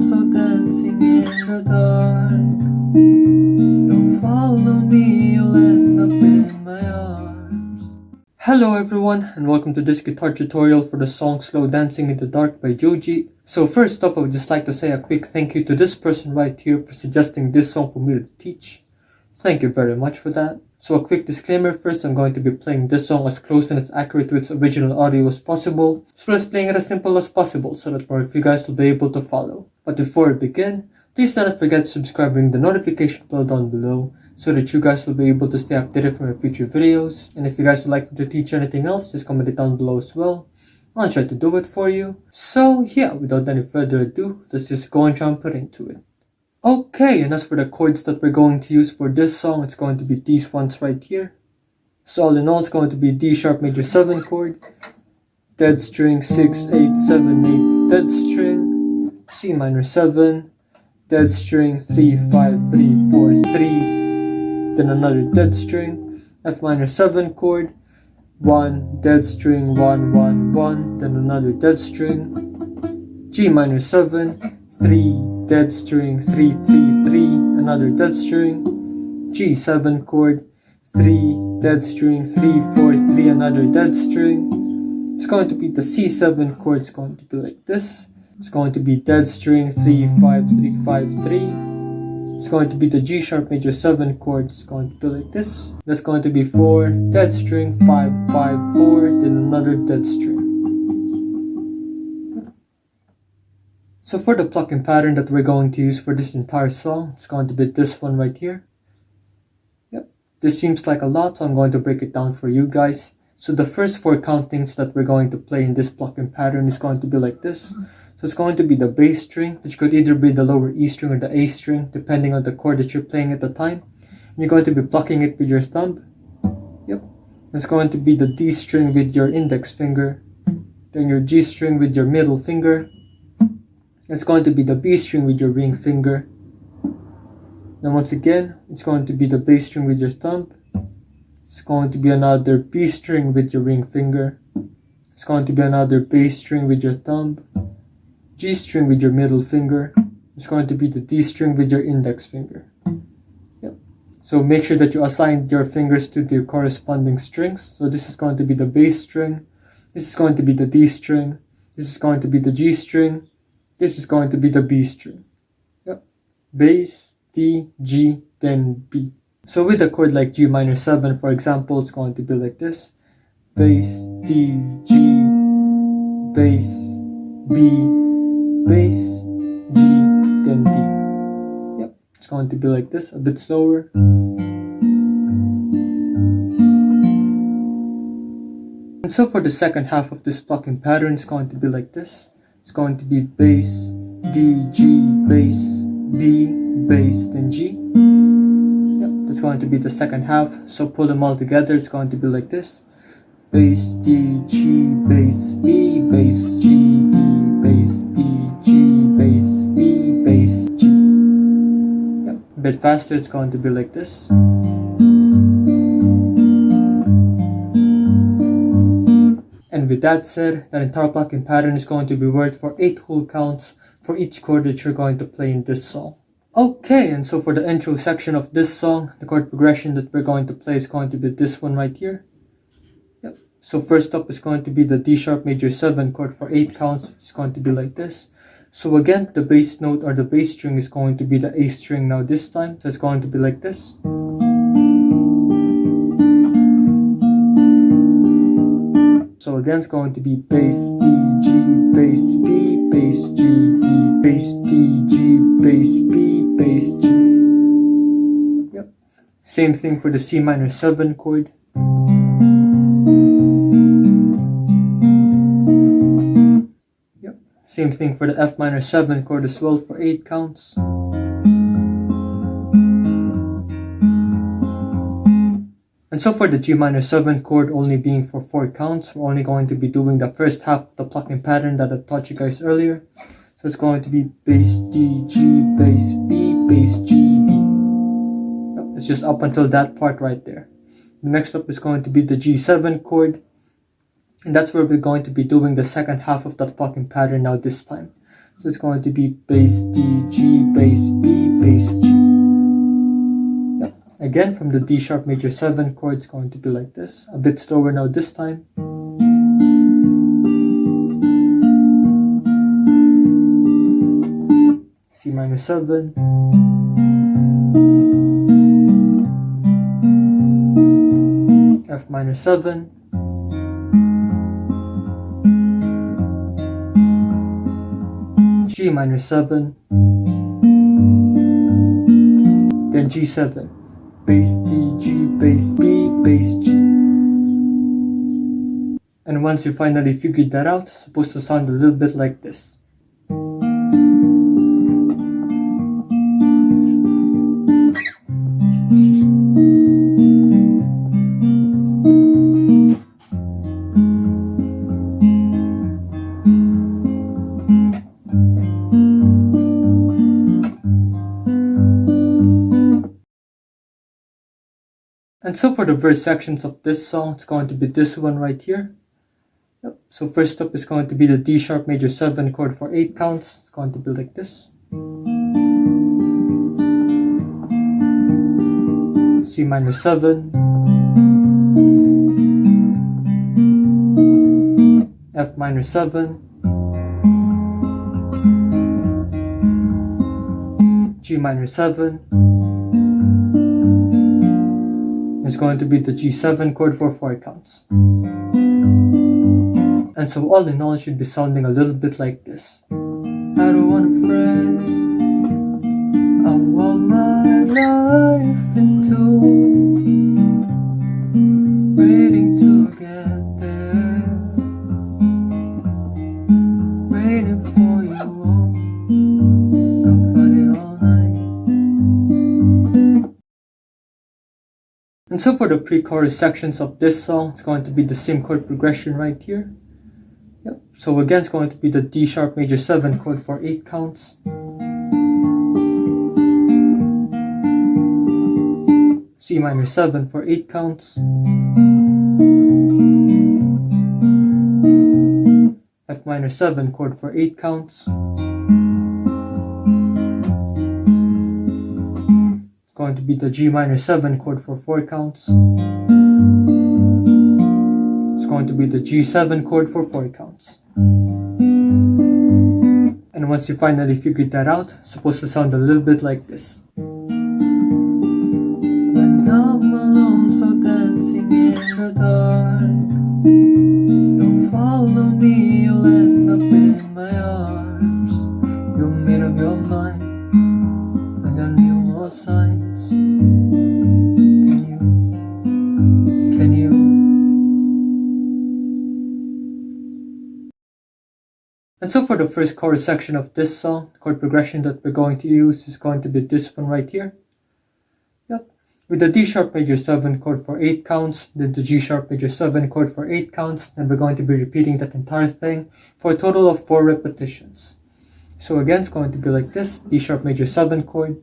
slow dancing in the dark. Don't follow me, you'll end up in my arms. Hello everyone, and welcome to this guitar tutorial for the song Slow Dancing in the Dark by JOJI. So first up, I would just like to say a quick thank you to this person right here for suggesting this song for me to teach. Thank you very much for that. So a quick disclaimer first, I'm going to be playing this song as close and as accurate to its original audio as possible, as well as playing it as simple as possible so that more of you guys will be able to follow. But before we begin, please do not forget to subscribe and ring the notification bell down below so that you guys will be able to stay updated for my future videos. And if you guys would like me to teach anything else, just comment it down below as well. I'll try to do it for you. So yeah, without any further ado, let's just go and jump right into it. Okay, and as for the chords that we're going to use for this song, it's going to be these ones right here. So all in all, it's going to be D sharp major 7 chord, dead string 6, 8, 7, 8, dead string, C minor 7, dead string 3, 5, 3, 4, 3, then another dead string, F minor 7 chord, 1, dead string 1, 1, 1, then another dead string, G minor 7, 3, dead string 3, 3, 3, another dead string, G7 chord, 3, dead string 3, 4, 3, another dead string. It's going to be the C7 chord, it's going to be like this. It's going to be dead string 3, 5, 3, 5, 3. It's going to be the G sharp major 7 chord, it's going to be like this. That's going to be 4, dead string 5, 5, 4, then another dead string. So for the plucking pattern that we're going to use for this entire song, it's going to be this one right here. Yep, this seems like a lot, so I'm going to break it down for you guys. So the first 4 countings that we're going to play in this plucking pattern is going to be like this. So it's going to be the bass string, which could either be the lower E string or the A string, depending on the chord that you're playing at the time. And you're going to be plucking it with your thumb. Yep, it's going to be the D string with your index finger, then your G string with your middle finger. It's going to be the B string with your ring finger. Then once again, it's going to be the bass string with your thumb. It's going to be another B string with your ring finger. It's going to be another bass string with your thumb. G string with your middle finger. It's going to be the D string with your index finger. Yep. So make sure that you assign your fingers to their corresponding strings. So this is going to be the bass string. This is going to be the D string. This is going to be the G string. This is going to be the B string. Yep. Bass, D, G, then B. So with a chord like G minor 7, for example, it's going to be like this. Bass, D, G, bass, B, bass, G, then D. Yep. It's going to be like this, a bit slower. And so for the second half of this plucking pattern, it's going to be like this. It's going to be bass, D, G, bass, B, bass, then G. Yep, that's going to be the second half. So pull them all together. It's going to be like this. Bass, D, G, bass, B, bass, G, D, bass, D, G, bass, B, bass, G. Yep, a bit faster. It's going to be like this. And with that said, that entire plucking pattern is going to be worked for 8 whole counts for each chord that you're going to play in this song. Okay, and so for the intro section of this song, the chord progression that we're going to play is going to be this one right here. Yep. So first up is going to be the D sharp major 7 chord for 8 counts, which is going to be like this. So again, the bass note or the bass string is going to be the A string now this time. So it's going to be like this. So again, it's going to be bass, D, G, bass, B, bass, G, D, bass, D, G, bass, B, bass, G. Yep. Same thing for the C minor 7 chord. Yep. Same thing for the F minor 7 chord as well for 8 counts. And so for the G minor 7 chord only being for 4 counts, we're only going to be doing the first half of the plucking pattern that I taught you guys earlier. So it's going to be bass, D, G, bass, B, bass, G, D. Yep, it's just up until that part right there. The next up is going to be the G7 chord. And that's where we're going to be doing the second half of that plucking pattern now this time. So So it's going to be bass D, G, bass B, bass G. Yep. Again, from the D sharp major 7 chord, it's going to be like this. A bit slower now this time. C minor 7. F minor 7. G minor 7, then G7, bass D, G, bass B, bass G. And once you finally figured that out, it's supposed to sound a little bit like this. And so for the verse sections of this song, it's going to be this one right here. Yep. So first up is going to be the D sharp major 7 chord for 8 counts. It's going to be like this. C minor 7. F minor 7. G minor 7. It's going to be the G7 chord for 4 counts. And so all in all, it should be sounding a little bit like this. I don't want a friend, I want my life into waiting to get there, waiting for you, don't fight it all night. And so for the pre-chorus sections of this song, it's going to be the same chord progression right here. Yep. So again, it's going to be the D sharp major 7 chord for 8 counts. C minor 7 for 8 counts. F minor 7 chord for 8 counts. Going to be the G minor 7 chord for 4 counts. It's going to be the G7 chord for 4 counts. And once you finally figured that out, it's supposed to sound a little bit like this. When I'm alone, so dancing in the dark, don't follow me, you'll end up in my arms. You're made of your mind, I got new more signs. Can you? And so for the first chorus section of this song, the chord progression that we're going to use is going to be this one right here. Yep. With the D sharp major 7 chord for 8 counts, then the G sharp major 7 chord for 8 counts, then we're going to be repeating that entire thing for a total of 4 repetitions. So again, it's going to be like this: D sharp major 7 chord,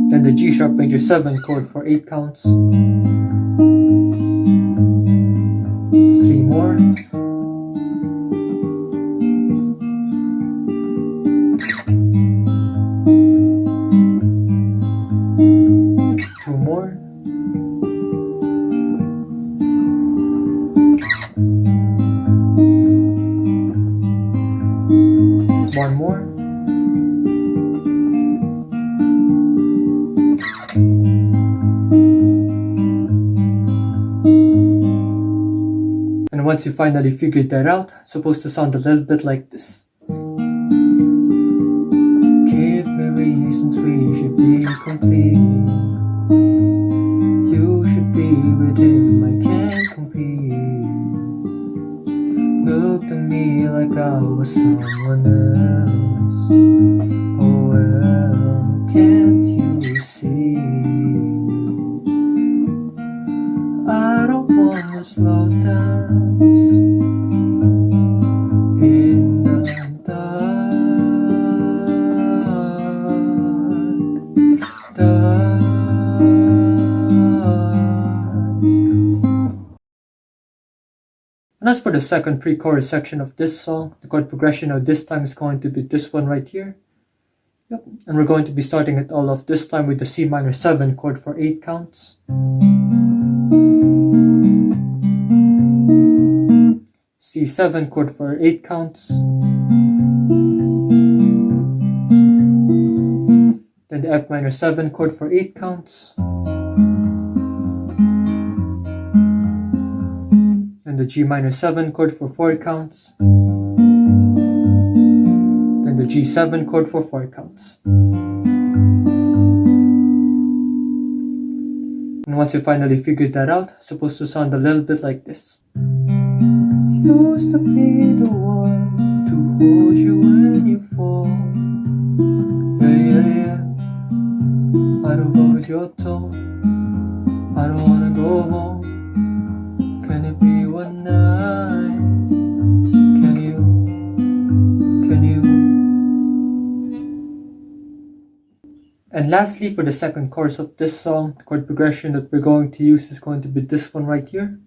then the G sharp major 7 chord for 8 counts, 3 more, more, one more, and once you finally figured that out, it's supposed to sound a little bit like this. Give me reasons we should be complete. You should be with him, I can't compete. Looked at me like I was someone else. Oh well, can't you see? I don't wanna slow dance in the dark. And as for the second pre-chorus section of this song, the chord progression of this time is going to be this one right here. Yep, and we're going to be starting it all off this time with the C minor 7 chord for 8 counts. C7 chord for 8 counts. Then the F minor 7 chord for 8 counts. Then the G minor 7 chord for 4 counts. Then the G7 chord for 4 counts. And once you finally figured that out, it's supposed to sound a little bit like this. Used to be the one to hold you when you fall. Yeah. I don't go with your tone. I don't wanna go home. Can it be one night? Can you? And lastly, for the second chorus of this song, the chord progression that we're going to use is going to be this one right here.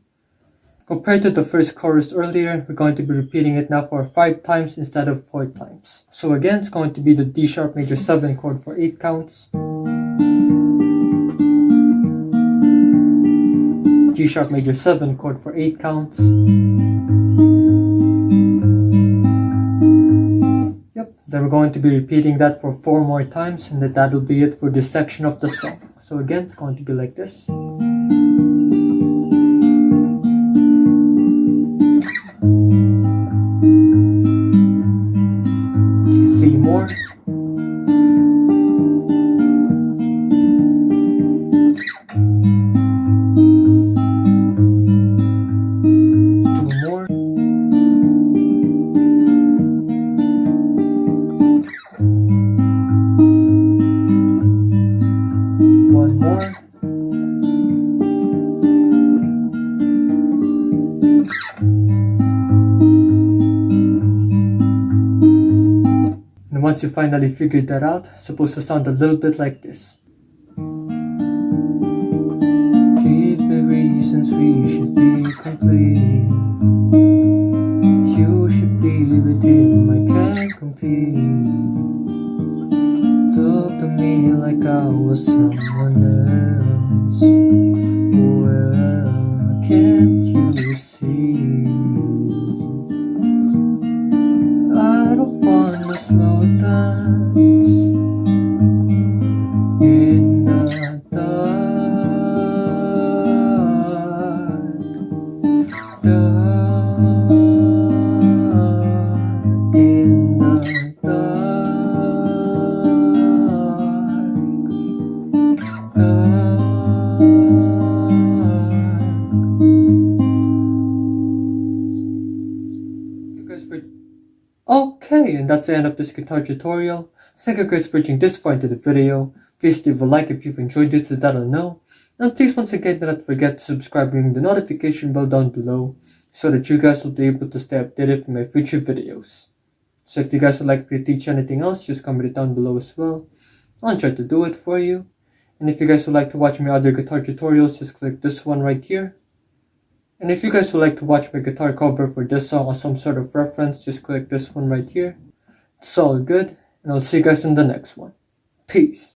Compared to the first chorus earlier, we're going to be repeating it now for 5 times instead of 4 times. So again, it's going to be the D sharp major 7 chord for 8 counts. G sharp major 7 chord for 8 counts. Yep, then we're going to be repeating that for 4 more times, and that'll be it for this section of the song. So again, it's going to be like this. 3 more. 2 more. 1 more. And once you finally figured that out, it's supposed to sound a little bit like this. Give me reasons we should be complete. You should be with him, I can't compete. Look at me like I was someone else. Well, can't you see? I don't wanna slow dance in the dark, in the Okay, and that's the end of this guitar tutorial. Thank you guys for watching this far into the video. Please leave a like if you've enjoyed it so that I'll know. And please once again do not forget to subscribe and ring the notification bell down below so that you guys will be able to stay updated for my future videos. So if you guys would like me to teach anything else, just comment it down below as well. I'll try to do it for you. And if you guys would like to watch my other guitar tutorials, just click this one right here. And if you guys would like to watch my guitar cover for this song or some sort of reference, just click this one right here. It's all good, and I'll see you guys in the next one. Peace.